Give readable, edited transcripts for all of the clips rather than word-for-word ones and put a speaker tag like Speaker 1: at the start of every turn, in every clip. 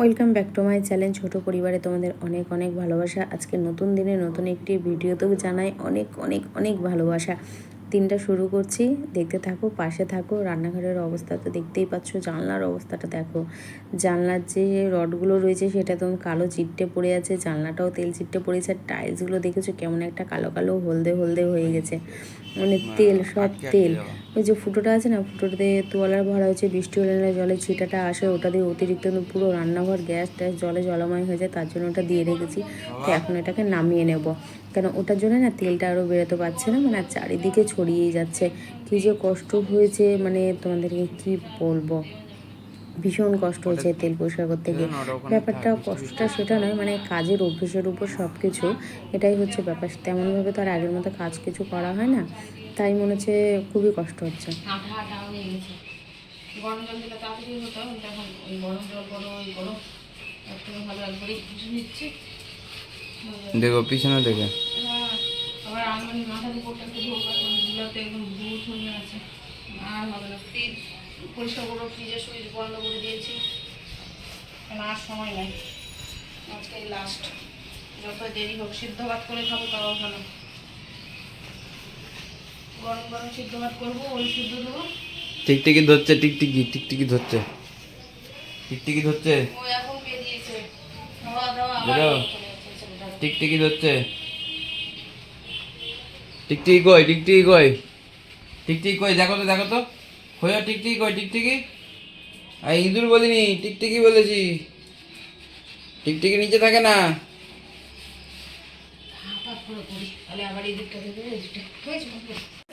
Speaker 1: Welcome back to my channel ছোট পরিবারে তোমাদের অনেক অনেক ভালোবাসা। আজকে নতুন দিনে নতুন একটি ভিডিওতেও জানাই অনেক অনেক অনেক ভালোবাসা। দিনটা শুরু করছি, দেখতে থাকো, পাশে থাকো। রান্নাঘরের অবস্থা তো দেখতেই পাচ্ছ, জানলার অবস্থাটা দেখো। জানলার যে রডগুলো রয়েছে সেটা তো কালো চিট্টে পড়ে আছে, জানলাটাও তেল চিট্টে পড়েছে। আর টাইলসগুলো দেখেছো কেমন একটা কালো কালো হলদে হলদে হয়ে গেছে, মানে তেল, সব তেল। ওই যে ফুটোটা আছে না, ফুটোটাতে তোয়ালার ভরা হয়েছে, বৃষ্টি হলে না জলের ছিটাটা আসে, ওটা দিয়ে অতিরিক্ত পুরো রান্নাঘর গ্যাস ট্যাস জলে জলময় হয়ে যায়, তার জন্য ওটা দিয়ে রেখেছি। তো এখন এটাকে নামিয়ে নেব, কেন ওটার জন্য না তেলটা আরও বেরোতে পারছে না, মানে চারিদিকে ছড়িয়েই যাচ্ছে। কী যে কষ্ট হয়েছে, মানে তোমাদেরকে কি বলবো, ভীষণ কষ্ট হয়েছে তেল পরিষ্কার করতে গিয়ে। ব্যাপারটা কষ্টটা সেটা নয়, মানে কাজের অভ্যেসের উপর সব কিছু, এটাই হচ্ছে ব্যাপার। তেমনভাবে তো আর আগের মতো কাজ কিছু করা হয় না, তাই মনে হচ্ছে খুবই কষ্ট হচ্ছে। গরম জল দিলে তাড়াতাড়ি হতো, এখন ওই গরম জল করো, ওই গরম একটু ভালো একবারই ঘুষে নিচ্ছি।
Speaker 2: দেখো পিছনে দেখে
Speaker 1: আবার আলমারি মাথার উপরটা একটু ধোকা, গুলোতে একদম ভূত হয়ে আছে। আর হবে না, ফ্রিজ পরিষ্কার করবো, ফ্রিজের সুইচ বন্ধ করে দিয়েছি, কেন আর সময় নেই। আজকে লাস্ট, যত দেরি হোক সিদ্ধ ভাত করে খাবো তাও ভালো। গরম গরম সিদ্ধ ভাত করবো, ওই সিদ্ধ দেবো।
Speaker 2: টিকটিকি ধরছে, টিকটিকি টিকটিকি ধরছে, টিকটিকি ধরছে,
Speaker 1: ও এখন বেরিয়েছে, খাওয়া দাওয়া
Speaker 2: দেখো
Speaker 1: আবার
Speaker 2: টিকটিকি ধরছে। টিকটিকি কই, টিকটিকি কই, টিকটিকি কই, দেখো তো দেখো তো, হয়ে টিকটিকি কই, টিকটিকি। আর ইঁদুর বলিনি, টিকটিকি বলেছি। টিকটিকি নিচে থাকে না।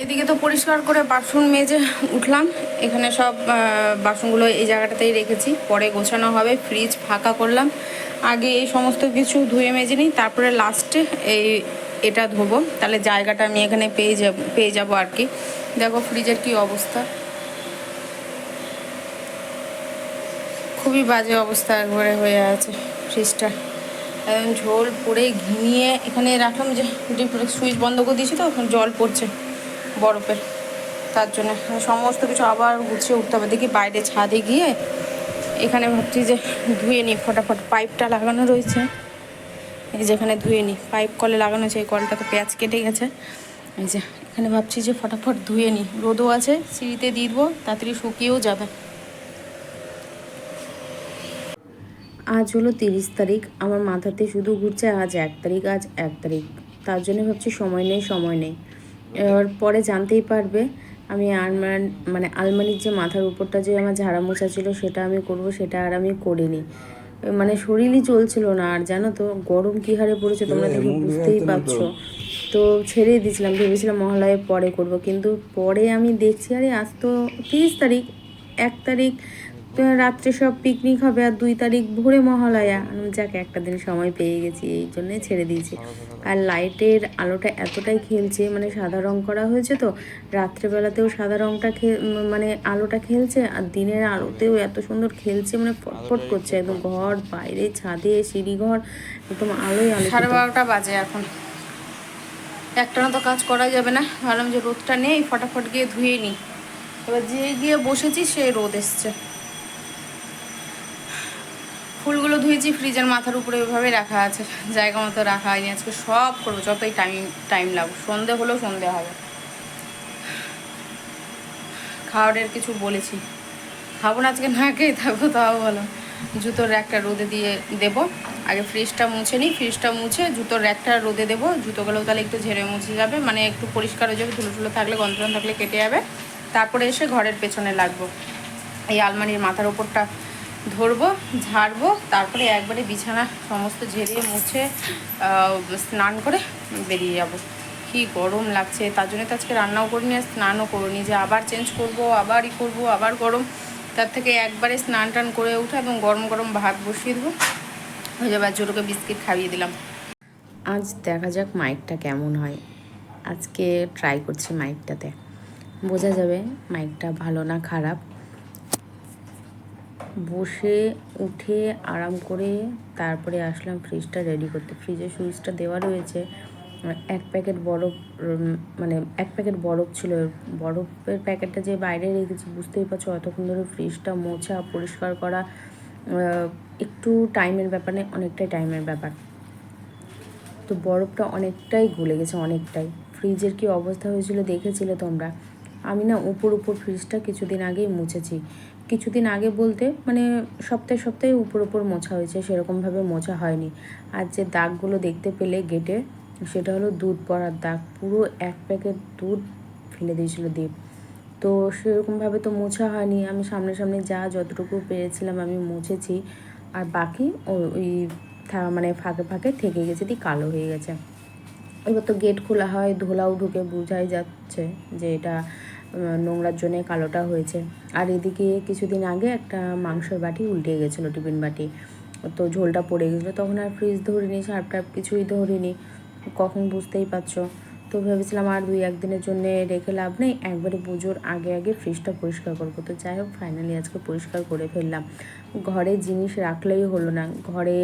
Speaker 1: এদিকে তো পরিষ্কার করে বাসন মেজে উঠলাম। এখানে সব বাসনগুলো এই জায়গাটাতেই রেখেছি, পরে গোছানো হবে। ফ্রিজ ফাঁকা করলাম, আগে এই সমস্ত কিছু ধুয়ে মেজে নিই, তারপরে লাস্টে এটা ধোবো, তাহলে জায়গাটা আমি এখানে পেয়ে যাবো আর কি। দেখো ফ্রিজের কি অবস্থা, খুবই বাজে অবস্থা একবারে হয়ে আছে ফ্রিজটা, একদম ঝোল পড়ে ঘিমিয়ে এখানে রাখলাম। যে সুইচ বন্ধ করে দিয়েছি, তো এখন জল পড়ছে বরফের, তার জন্য সমস্ত কিছু আবার গুছিয়ে উঠতে হবে। দেখি বাইরে ছাদে গিয়ে এখানে ভাবছি যে ধুয়ে নিই ফটাফট। পাইপটা লাগানো রয়েছে, এই যেখানে ধুয়ে নিই, পাইপ কলে লাগানো আছে, এই কলটা তো পেঁয়াজ কেটে গেছে। এই যে এখানে ভাবছি যে ফটাফট ধুয়ে নিই, রোদও আছে, সিঁড়িতে দিয়ে দেবো, তাড়াতাড়ি শুকিয়েও যাবে। আজ হলো 30 তারিখ, আমার মাথাতে শুধু ঘুরছে আজ 1 তারিখ, আজ 1 তারিখ। তার জন্য ভাবছি সময় নেই, সময় নেই। এবার পরে জানতেই পারবে। আমি আলমারির যে মাথার উপরটা যে আমার ঝাড়া মোছা ছিল সেটা আমি করব, সেটা আর আমি করিনি। মানে শরীরই চলছিল না, আর জানো তো গরম কী হারে পড়েছে তোমরা দেখে বুঝতেই পারছো। তো ছেড়েই দিয়েছিলাম, ভেবেছিলাম মহালয়ের পরে করব, কিন্তু পরে আমি দেখছি আরে আজ তো 30 তারিখ, 1 তারিখ রাত্রে সব পিকনিক হবে, আর 2 তারিখ ভোরে মহালয়া। যাক একটা দিন সময় পেয়ে গেছি, এই জন্যই ছেড়ে দিয়েছি। আর লাইটের আলোটা এতটাই খেলছে, মানে সাদা রং করা হয়েছে তো, রাত্রেবেলাতেও সাদা রংটা মানে আলোটা খেলছে, আর দিনের আলোতেও এত সুন্দর খেলছে, মানে ফটফট করছে একদম ঘর, বাইরে, ছাদে, সিঁড়িঘর, একদম আলোয় আলো। 12:30 বাজে এখন, একটানা তো কাজ করা যাবে না, ভাবলাম যে রোদটা নেই, ফটাফট গিয়ে ধুয়ে নিই। এবার যে গিয়ে বসেছি সে রোদ এসছে। ফুলগুলো ধুয়েছি, ফ্রিজের মাথার উপরে ওইভাবে রাখা আছে, জায়গা মতো রাখা হয়নি। আজকে সব করবো, যতই টাইম লাগুক, সন্ধে হলেও সন্ধে হবে। খাওয়ারের কিছু বলেছি, খাবো না আজকে, না খেয়ে থাকবো তাও বলো। জুতোর র্যাকটা রোদে দিয়ে দেবো, আগে ফ্রিজটা মুছে নিই, ফ্রিজটা মুছে জুতোর র্যাকটা রোদে দেবো, জুতোগুলো তাহলে একটু ঝেড়ে মুছে যাবে, মানে একটু পরিষ্কার হয়ে যাবে, ধুলো টুলো থাকলে, গন্ধ থাকলে কেটে যাবে। তারপরে এসে ঘরের পেছনে লাগবো, এই আলমারির মাথার ওপরটা ধরবো, ঝাড়বো, তারপরে একবারে বিছানা সমস্ত ঝেড়ে মুছে স্নান করে বেরিয়ে যাব। কি গরম লাগছে, তার জন্য তো আজকে রান্নাও করিনি, স্নানও করিনি, যে আবার চেঞ্জ করবো, আবারই করবো, আবার গরম। তার থেকে একবারে স্নান টান করে উঠে এবং গরম গরম ভাত বসিয়ে দেবো, হয়ে যাবে। আর জোরকে বিস্কিট খাইয়ে দিলাম। আজ দেখা যাক মাইকটা কেমন হয়, আজকে ট্রাই করছি মাইকটাতে, বোঝা যাবে মাইকটা ভালো না খারাপ। বসে উঠে আরাম করে তারপরে আসলাম ফ্রিজটা রেডি করতে। ফ্রিজের সুইচটা দেওয়া রয়েছে, 1 প্যাকেট বরফ, মানে 1 প্যাকেট বরফ ছিল, বরফের প্যাকেটটা যে বাইরে রেখেছি, বুঝতেই পারছো অতক্ষণ ধরে ফ্রিজটা মোছা পরিষ্কার করা, একটু টাইমের ব্যাপার নেই, অনেকটাই টাইমের ব্যাপার। তো বরফটা অনেকটাই গলে গেছে, অনেকটাই। ফ্রিজের কি অবস্থা হয়েছিল দেখেছিলে তোমরা। আমি না উপর ফ্রিজটা কিছুদিন আগেই মুছেছি। কিছুদিন আগে বলতে মানে সপ্তাহে সপ্তাহে উপর মোছা হয়েছে, সেরকমভাবে মোছা হয়নি। আর যে দাগগুলো দেখতে পেলে গেটে, সেটা হলো দুধ পড়ার দাগ। পুরো 1 প্যাকেট দুধ ফেলে দিয়েছিল দীপ। তো সেরকমভাবে তো মোছা হয়নি। আমি সামনে যা যতটুকু পেরেছিলাম আমি মুছেছি। আর বাকি ওই মানে ফাঁকে ফাঁকে থেকে গেছে, দিয়ে কালো হয়ে গেছে। এবার তো গেট খোলা হয়, ধোলাও ঢুকে, বোঝাই যাচ্ছে যে এটা নোংরার জন্যে কালোটা হয়েছে। আর এদিকে কিছুদিন আগে একটা মাংসের বাটি উল্টে গেছিলো, টিফিন বাটি। তো ঝোলটা পড়ে গেছিলো, তখন আর ফ্রিজ ধরিনি, সার্ফ টার্ফ কিছুই ধরিনি, কখন বুঝতেই পারছো। তো ভেবেছিলাম আর 2-1 দিনের জন্য রেখে লাভ নেই, একবারে পুজোর আগে ফ্রিজটা পরিষ্কার করবো। তো যাই হোক, ফাইনালি আজকে পরিষ্কার করে ফেললাম। ঘরে জিনিস রাখলেই হলো না, ঘরে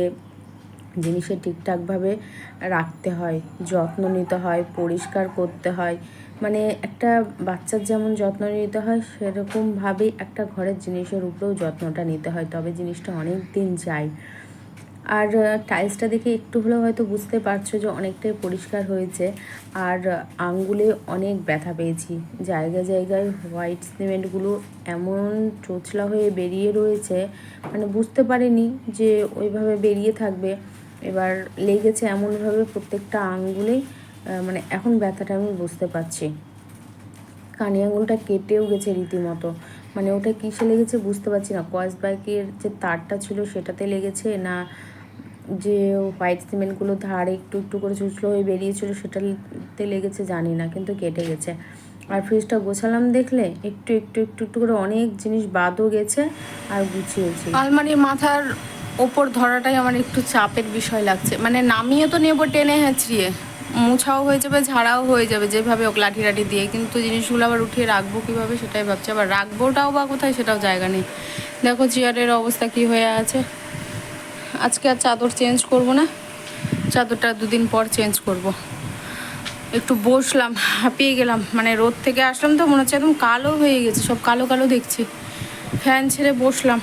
Speaker 1: জিনিসের ঠিকঠাকভাবে রাখতে হয়, যত্ন নিতে হয়, পরিষ্কার করতে হয়। মানে একটা বাচ্চার যেমন যত্ন নিতে হয়, সেরকমভাবেই একটা ঘরের জিনিসের উপরেও যত্নটা নিতে হয়, তবে জিনিসটা অনেক দিন যায়। আর টাইলসটা দেখে একটু হলেও হয়তো বুঝতে পারছো যে অনেকটাই পরিষ্কার হয়েছে। আর আঙ্গুলে অনেক ব্যথা পেয়েছি, জায়গায় হোয়াইট সিমেন্টগুলো এমন চোচলা হয়ে বেরিয়ে রয়েছে, মানে বুঝতে পারিনি যে ওইভাবে বেরিয়ে থাকবে। এবার লেগেছে এমনভাবে প্রত্যেকটা আঙ্গুলেই, মানে এখন ব্যথাটা আমি বুঝতে পারছি। কানি আঙুলটা কেটেও গেছে রীতিমতো, মানে ওটা কিসে লেগেছে বুঝতে পারছি না। কয়েস বাইকের যে তারটা ছিল সেটাতে লেগেছে, না যে হোয়াইট সিমেন্টগুলো ধারে একটু করে চুচলো হয়ে বেরিয়েছিল সেটাতে লেগেছে জানি না, কিন্তু কেটে গেছে। আর ফ্রিজটা গোছালাম দেখলে, একটু করে অনেক জিনিস বাদও গেছে আর গুছিয়েছি। আলমারির মাথার ওপর ধরাটাই আমার একটু চাপের বিষয় লাগছে, মানে নামিয়ে তো নেবো টেনে হেঁচড়িয়ে, মোছাও হয়ে যাবে, ঝাড়াও হয়ে যাবে যেভাবে ওক লাঠি টাঠি দিয়ে, কিন্তু জিনিসগুলো আবার উঠিয়ে রাখবো কীভাবে সেটাই ভাবছি। আবার রাখবোটাও বা কোথায় সেটাও জায়গা নেই। দেখো চেয়ারের অবস্থা কী হয়ে আছে। আজকে আর চাদর চেঞ্জ করব না, চাদরটা 2 দিন পর চেঞ্জ করব। একটু বসলাম, হাঁপিয়ে গেলাম, মানে রোদ থেকে আসলাম তো মনে হচ্ছে একদম কালো হয়ে গেছে, সব কালো দেখছি। ফ্যান ছেড়ে বসলাম,